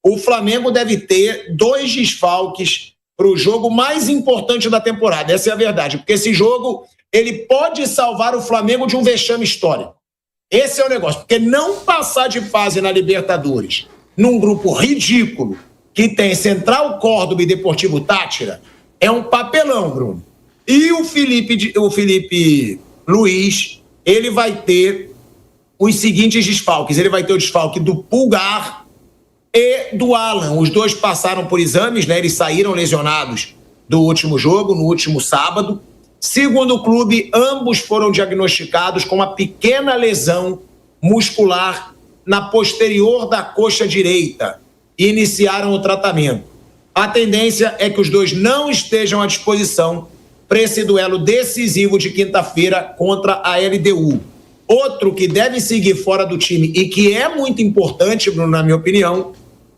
o Flamengo deve ter 2 desfalques para o jogo mais importante da temporada. Essa é a verdade, porque esse jogo ele pode salvar o Flamengo de um vexame histórico. Esse é o negócio, porque não passar de fase na Libertadores num grupo ridículo que tem Central Córdoba e Deportivo Táchira é um papelão, Bruno. E o Felipe Luiz, ele vai ter os seguintes desfalques. Ele vai ter o desfalque do Pulgar e do Alan. Os dois passaram por exames, né? Eles saíram lesionados do último jogo, no último sábado. Segundo o clube, ambos foram diagnosticados com uma pequena lesão muscular na posterior da coxa direita e iniciaram o tratamento. A tendência é que os dois não estejam à disposição para esse duelo decisivo de quinta-feira contra a LDU. Outro que deve seguir fora do time e que é muito importante, Bruno, na minha opinião,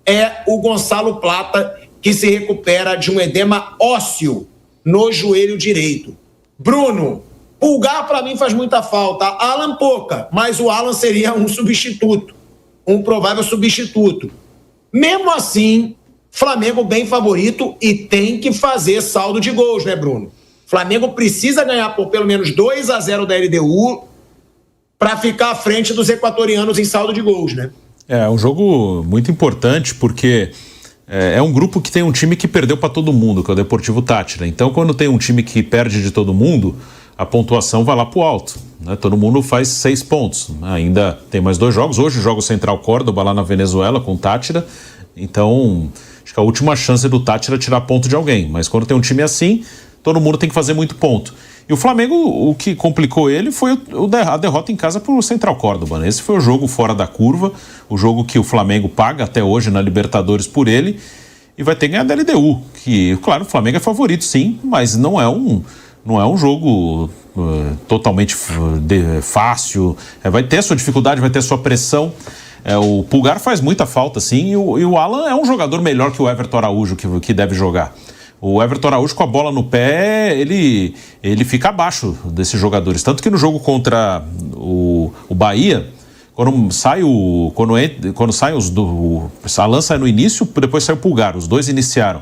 é o Gonçalo Plata, que se recupera de um edema ósseo no joelho direito. Bruno, Pulgar para mim faz muita falta, Alan pouca, mas o Alan seria um substituto, um provável substituto. Mesmo assim, Flamengo bem favorito e tem que fazer saldo de gols, né, Bruno? Flamengo precisa ganhar por pelo menos 2-0 da LDU para ficar à frente dos equatorianos em saldo de gols, né? É um jogo muito importante porque é um grupo que tem um time que perdeu para todo mundo, que é o Deportivo Táchira. Então, quando tem um time que perde de todo mundo, a pontuação vai lá pro alto, né? Todo mundo faz 6 pontos. Ainda tem mais 2 jogos. Hoje joga o Central Córdoba lá na Venezuela com o Táchira. Então, acho que a última chance do Táchira é tirar ponto de alguém. Mas quando tem um time assim, todo mundo tem que fazer muito ponto. E o Flamengo, o que complicou ele foi a derrota em casa pro Central Córdoba, né? Esse foi o jogo fora da curva, o jogo que o Flamengo paga até hoje na Libertadores por ele e vai ter que ganhar da LDU, que, claro, o Flamengo é favorito sim, mas não é um jogo totalmente fácil, vai ter sua dificuldade, vai ter sua pressão. O Pulgar faz muita falta, sim, e o Alan é um jogador melhor que o Everton Araújo, que deve jogar. O Everton Araújo com a bola no pé, ele fica abaixo desses jogadores. Tanto que no jogo contra o Bahia, quando sai Alan sai no início, depois sai o Pulgar, os dois iniciaram.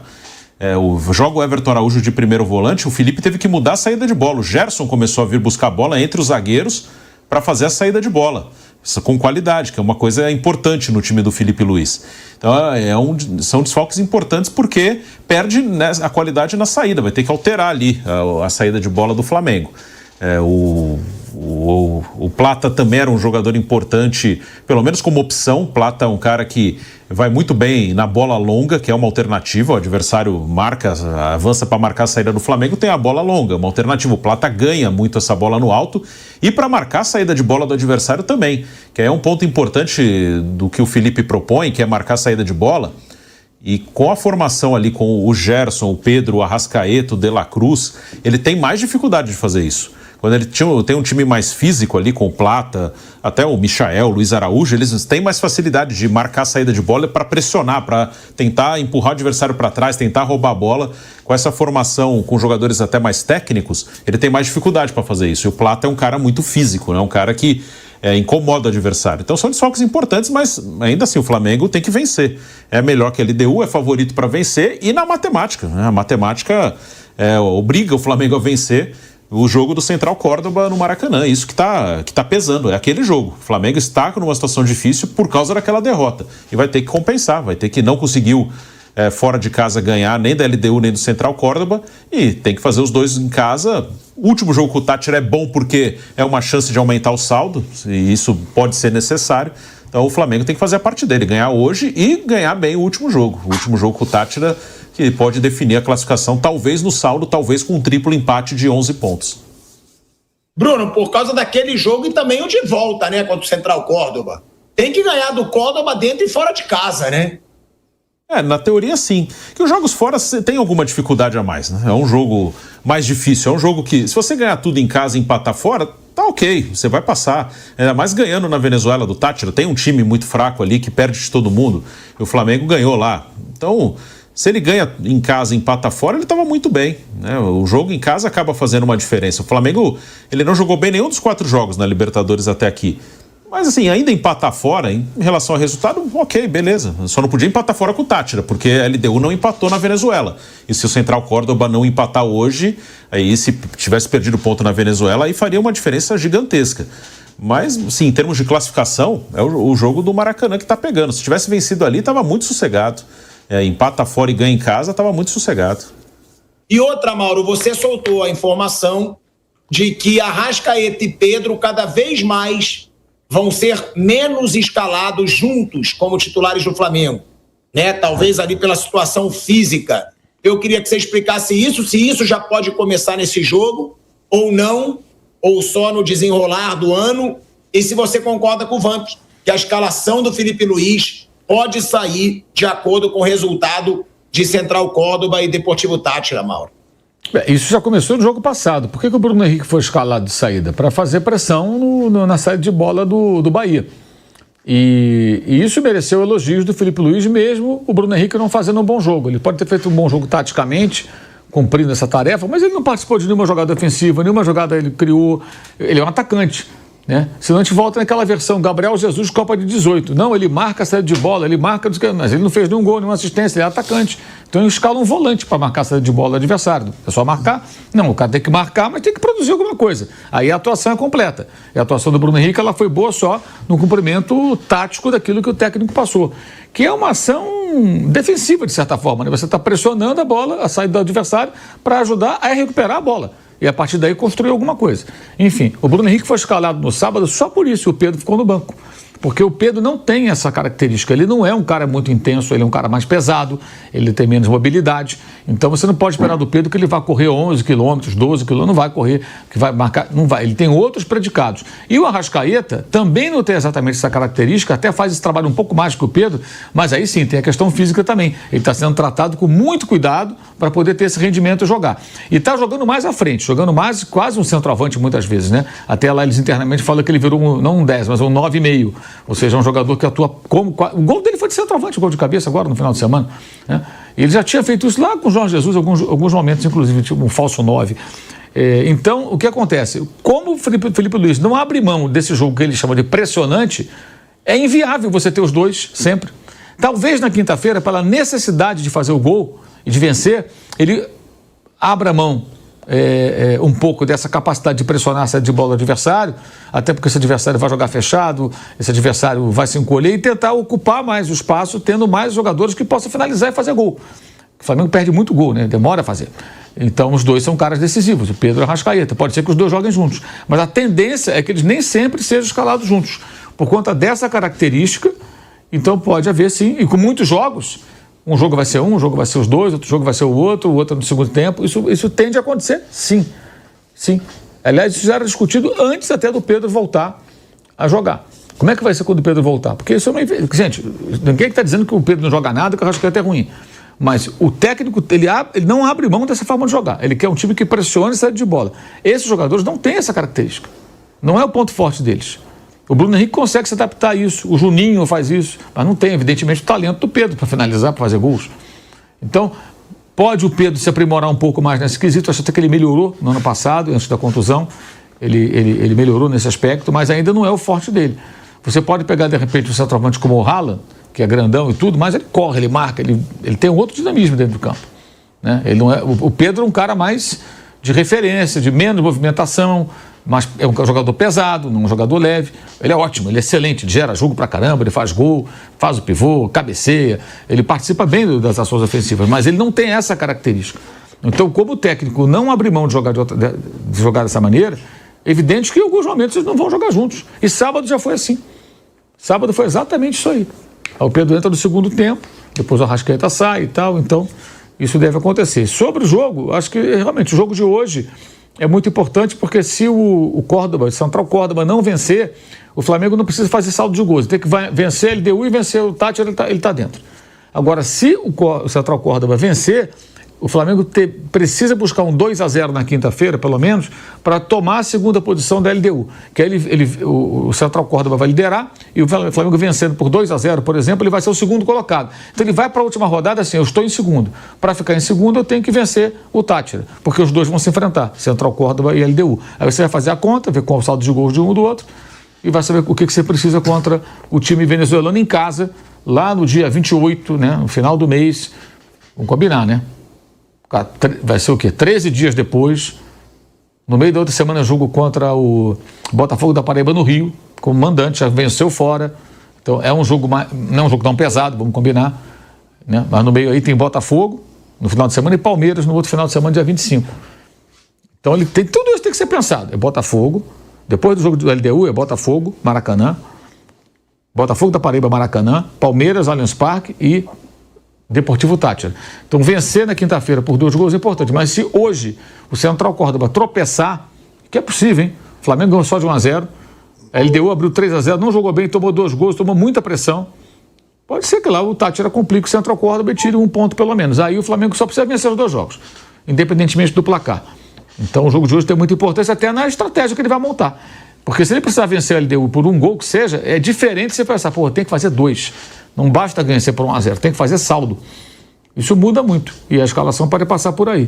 Joga o Everton Araújo de primeiro volante, o Felipe teve que mudar a saída de bola. O Gerson começou a vir buscar a bola entre os zagueiros para fazer a saída de bola, com qualidade, que é uma coisa importante no time do Felipe Luiz. Então são desfalques importantes porque perde a qualidade na saída, vai ter que alterar ali a saída de bola do Flamengo. O Plata também era um jogador importante, pelo menos como opção. Plata é um cara que vai muito bem na bola longa, que é uma alternativa. O adversário avança para marcar a saída do Flamengo, tem a bola longa, uma alternativa. O Plata ganha muito essa bola no alto e para marcar a saída de bola do adversário também, que é um ponto importante do que o Felipe propõe, que é marcar a saída de bola. E com a formação ali com o Gerson, o Pedro, o Arrascaeta, o De La Cruz, ele tem mais dificuldade de fazer isso. Quando ele tem um time mais físico ali com o Plata, até o Michael, o Luiz Araújo, eles têm mais facilidade de marcar a saída de bola para pressionar, para tentar empurrar o adversário para trás, tentar roubar a bola. Com essa formação com jogadores até mais técnicos, ele tem mais dificuldade para fazer isso. E o Plata é um cara muito físico, né? Um cara que incomoda o adversário. Então são desfalques importantes, mas ainda assim o Flamengo tem que vencer. É melhor que a LDU, é favorito para vencer. E na matemática, né? A matemática obriga o Flamengo a vencer o jogo do Central Córdoba no Maracanã. Isso que tá pesando, é aquele jogo. O Flamengo está numa situação difícil por causa daquela derrota e vai ter que compensar, vai ter que não conseguiu fora de casa ganhar nem da LDU nem do Central Córdoba e tem que fazer os dois em casa. O último jogo com o Táchira é bom porque é uma chance de aumentar o saldo e isso pode ser necessário. Então o Flamengo tem que fazer a parte dele, ganhar hoje e ganhar bem o último jogo. O último jogo com o Táchira, que pode definir a classificação, talvez no saldo, talvez com um triplo empate de 11 pontos. Bruno, por causa daquele jogo e também o de volta, né, contra o Central Córdoba. Tem que ganhar do Córdoba dentro e fora de casa, né? Na teoria sim. Que os jogos fora tem alguma dificuldade a mais, né? É um jogo mais difícil, é um jogo que, se você ganhar tudo em casa e empatar fora, tá ok, você vai passar. Ainda mais ganhando na Venezuela do Táchira, tem um time muito fraco ali que perde de todo mundo. E o Flamengo ganhou lá. Então, se ele ganha em casa e empata fora, ele estava muito bem, né? O jogo em casa acaba fazendo uma diferença. O Flamengo, ele não jogou bem nenhum dos 4 jogos na Libertadores até aqui. Mas assim, ainda empatar fora, em relação ao resultado, ok, beleza. Só não podia empatar fora com o Táchira, porque a LDU não empatou na Venezuela. E se o Central Córdoba não empatar hoje, aí se tivesse perdido ponto na Venezuela, aí faria uma diferença gigantesca. Mas, sim, em termos de classificação, é o jogo do Maracanã que está pegando. Se tivesse vencido ali, estava muito sossegado. Empata fora e ganha em casa, estava muito sossegado. E outra, Mauro, você soltou a informação de que Arrascaeta e Pedro cada vez mais vão ser menos escalados juntos como titulares do Flamengo, né? Talvez ali pela situação física. Eu queria que você explicasse isso, se isso já pode começar nesse jogo ou não, ou só no desenrolar do ano, e se você concorda com o Vamp, que a escalação do Felipe Luiz pode sair de acordo com o resultado de Central Córdoba e Deportivo Táchira, Mauro. Isso já começou no jogo passado. Por que o Bruno Henrique foi escalado de saída? Para fazer pressão na saída de bola do Bahia. E isso mereceu elogios do Felipe Luiz, mesmo o Bruno Henrique não fazendo um bom jogo. Ele pode ter feito um bom jogo taticamente, cumprindo essa tarefa, mas ele não participou de nenhuma jogada ofensiva, nenhuma jogada ele criou. Ele é um atacante, né? Senão a gente volta naquela versão Gabriel Jesus Copa de 18. Não, ele marca a saída de bola, ele marca, mas ele não fez nenhum gol, nenhuma assistência, ele é atacante. Então ele escala um volante para marcar a saída de bola do adversário. É só marcar? Não, o cara tem que marcar, mas tem que produzir alguma coisa. Aí a atuação é completa. E a atuação do Bruno Henrique, ela foi boa só no cumprimento tático daquilo que o técnico passou. Que é uma ação defensiva, de certa forma, né? Você está pressionando a bola, a saída do adversário, para ajudar a recuperar a bola. E a partir daí construir alguma coisa. Enfim, o Bruno Henrique foi escalado no sábado só por isso, e o Pedro ficou no banco. Porque o Pedro não tem essa característica, ele não é um cara muito intenso, ele é um cara mais pesado, ele tem menos mobilidade, então você não pode esperar do Pedro que ele vá correr 11 quilômetros, 12 quilômetros, não vai correr, que vai marcar, não vai, ele tem outros predicados. E o Arrascaeta também não tem exatamente essa característica, até faz esse trabalho um pouco mais que o Pedro, mas aí sim, tem a questão física também, ele está sendo tratado com muito cuidado para poder ter esse rendimento e jogar. E está jogando mais à frente, jogando mais, quase um centroavante muitas vezes, né? Até lá eles internamente falam que ele virou não um 10, mas um 9,5. Ou seja, é um jogador que atua como... O gol dele foi de centroavante, o gol de cabeça agora, no final de semana, né? Ele já tinha feito isso lá com o Jorge Jesus, alguns momentos, inclusive, tipo um falso 9. Então, o que acontece? Como o Felipe Luiz não abre mão desse jogo que ele chama de pressionante, é inviável você ter os dois sempre. Talvez na quinta-feira, pela necessidade de fazer o gol e de vencer, ele abra mão um pouco dessa capacidade de pressionar a saída de bola do adversário, até porque esse adversário vai jogar fechado, esse adversário vai se encolher e tentar ocupar mais o espaço, tendo mais jogadores que possam finalizar e fazer gol. O Flamengo perde muito gol, né? Demora a fazer. Então os dois são caras decisivos, o Pedro e o Arrascaeta. Pode ser que os dois joguem juntos, mas a tendência é que eles nem sempre sejam escalados juntos. Por conta dessa característica, então pode haver sim, e com muitos jogos, um jogo vai ser um jogo vai ser os dois, outro jogo vai ser o outro no segundo tempo. Isso tende a acontecer, sim. Sim. Aliás, isso já era discutido antes até do Pedro voltar a jogar. Como é que vai ser quando o Pedro voltar? Porque isso é uma... Gente, ninguém está dizendo que o Pedro não joga nada, que o Arrascaeta é ruim. Mas o técnico, ele não abre mão dessa forma de jogar. Ele quer um time que pressione e saia de bola. Esses jogadores não têm essa característica. Não é o ponto forte deles. O Bruno Henrique consegue se adaptar a isso, o Juninho faz isso, mas não tem, evidentemente, o talento do Pedro para finalizar, para fazer gols. Então, pode o Pedro se aprimorar um pouco mais nesse quesito. Acho até que ele melhorou no ano passado, antes da contusão, ele melhorou nesse aspecto, mas ainda não é o forte dele. Você pode pegar, de repente, um centroavante como o Haaland, que é grandão e tudo, mas ele corre, ele marca, ele tem um outro dinamismo dentro do campo, né? Ele não é, o Pedro é um cara mais de referência, de menos movimentação, mas é um jogador pesado, não um jogador leve. Ele é ótimo, ele é excelente, ele gera jogo pra caramba, ele faz gol, faz o pivô, cabeceia, ele participa bem das ações ofensivas, mas ele não tem essa característica. Então, como o técnico não abre mão de jogar dessa maneira, é evidente que em alguns momentos eles não vão jogar juntos. E sábado já foi assim. Sábado foi exatamente isso aí. O Pedro entra no segundo tempo, depois o Arrascaeta sai e tal, então isso deve acontecer. Sobre o jogo, acho que realmente o jogo de hoje é muito importante, porque se o Córdoba, o Central Córdoba não vencer, o Flamengo não precisa fazer saldo de gols. Tem que vencer a LDU e vencer o Táchira, ele está dentro. Agora, se o Central Córdoba vencer, o Flamengo precisa buscar um 2-0 na quinta-feira, pelo menos, para tomar a segunda posição da LDU. Que aí o Central Córdoba vai liderar e o Flamengo vencendo por 2-0, por exemplo, ele vai ser o segundo colocado. Então ele vai para a última rodada assim, eu estou em segundo. Para ficar em segundo, eu tenho que vencer o Táchira, porque os dois vão se enfrentar, Central Córdoba e LDU. Aí você vai fazer a conta, ver qual é o saldo de gols de um ou do outro, e vai saber o que você precisa contra o time venezuelano em casa, lá no dia 28, né, no final do mês. Vamos combinar, né? Vai ser o quê? 13 dias depois, no meio da outra semana, jogo contra o Botafogo da Paraíba no Rio, como mandante, já venceu fora. Então é um jogo não é um jogo tão pesado, vamos combinar, né? Mas no meio aí tem Botafogo no final de semana e Palmeiras no outro final de semana, dia 25. Então ele tem tudo isso, tem que ser pensado. É Botafogo, depois do jogo do LDU é Botafogo, Maracanã, Botafogo da Paraíba, Maracanã, Palmeiras, Allianz Parque e Deportivo Táchira. Então vencer na quinta-feira por 2 gols é importante, mas se hoje o Central Córdoba tropeçar, que é possível, hein? O Flamengo ganhou só de 1-0, a LDU abriu 3-0, não jogou bem, tomou 2 gols, tomou muita pressão. Pode ser que lá o Táchira complique o Central Córdoba e tire 1 ponto pelo menos. Aí o Flamengo só precisa vencer os 2 jogos, independentemente do placar. Então o jogo de hoje tem muita importância até na estratégia que ele vai montar. Porque se ele precisar vencer a LDU por 1 gol que seja, é diferente você pensar, pô, tem que fazer 2. Não basta vencer por 1-0, tem que fazer saldo. Isso muda muito e a escalação pode passar por aí.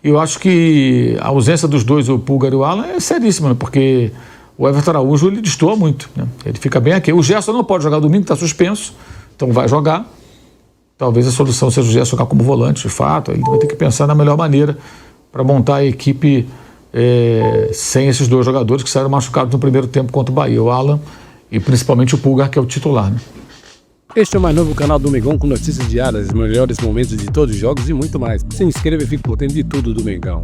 Eu acho que a ausência dos dois, o Pulgar e o Alan, é seríssima, né? Porque o Everton Araújo ele destoa muito, né? Ele fica bem aqui. O Gerson não pode jogar domingo, está suspenso, então vai jogar. Talvez a solução seja o Gerson jogar como volante, de fato. Ele vai ter que pensar na melhor maneira para montar a equipe sem esses 2 jogadores que saíram machucados no primeiro tempo contra o Bahia, o Alan e principalmente o Pulgar, que é o titular, né? Este é o mais novo canal do Mengão com notícias diárias, os melhores momentos de todos os jogos e muito mais. Se inscreva e fique por dentro de tudo do Mengão.